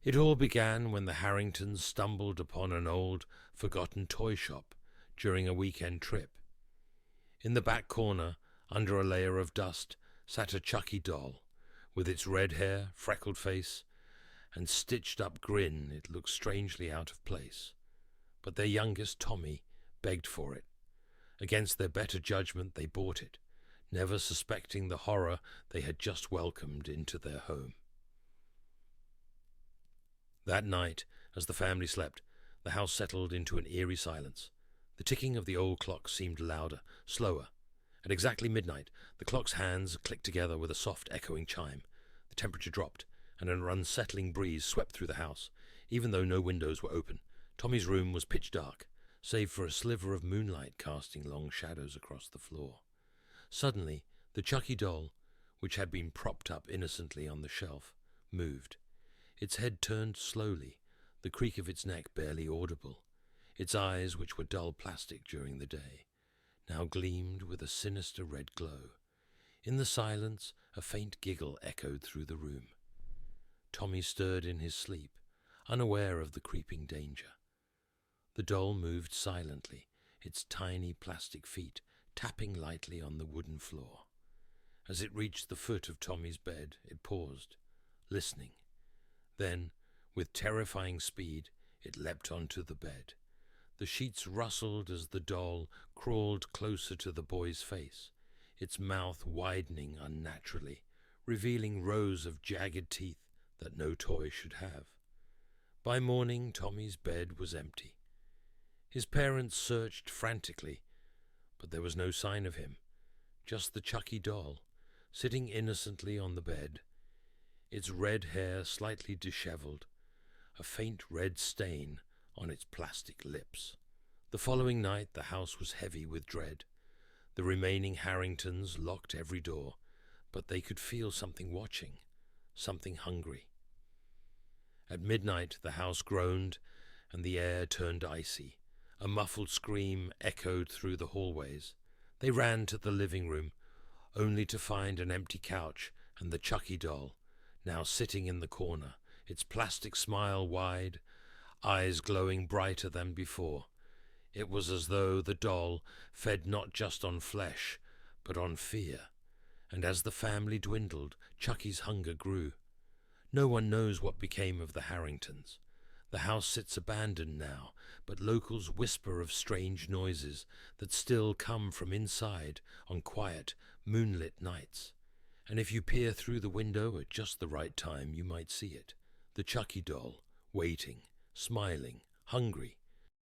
It all began when the Harringtons stumbled upon an old, forgotten toy shop during a weekend trip. In the back corner, under a layer of dust, sat a Chucky doll. With its red hair, freckled face, and stitched-up grin, it looked strangely out of place. But their youngest, Tommy, begged for it. Against their better judgment, they bought it, never suspecting the horror they had just welcomed into their home. That night, as the family slept, the house settled into an eerie silence. The ticking of the old clock seemed louder, slower. At exactly midnight, the clock's hands clicked together with a soft, echoing chime. The temperature dropped, and an unsettling breeze swept through the house. Even though no windows were open, Tommy's room was pitch dark, save for a sliver of moonlight casting long shadows across the floor. Suddenly, the Chucky doll, which had been propped up innocently on the shelf, moved. Its head turned slowly, the creak of its neck barely audible. Its eyes, which were dull plastic during the day, now gleamed with a sinister red glow. In the silence, a faint giggle echoed through the room. Tommy stirred in his sleep, unaware of the creeping danger. The doll moved silently, its tiny plastic feet tapping lightly on the wooden floor. As it reached the foot of Tommy's bed, it paused, listening. Then, with terrifying speed, it leapt onto the bed. The sheets rustled as the doll crawled closer to the boy's face, its mouth widening unnaturally, revealing rows of jagged teeth that no toy should have. By morning, Tommy's bed was empty. His parents searched frantically, but there was no sign of him, just the Chucky doll, sitting innocently on the bed, its red hair slightly disheveled, a faint red stain on its plastic lips. The following night, the house was heavy with dread. The remaining Harringtons locked every door, but they could feel something watching, something hungry. At midnight, the house groaned, and the air turned icy. A muffled scream echoed through the hallways. They ran to the living room, only to find an empty couch and the Chucky doll, now sitting in the corner, its plastic smile wide, eyes glowing brighter than before. It was as though the doll fed not just on flesh, but on fear, and as the family dwindled, Chucky's hunger grew. No one knows what became of the Harringtons. The house sits abandoned now, but locals whisper of strange noises that still come from inside on quiet, moonlit nights. And if you peer through the window at just the right time, you might see it. The Chucky doll, waiting, smiling, hungry,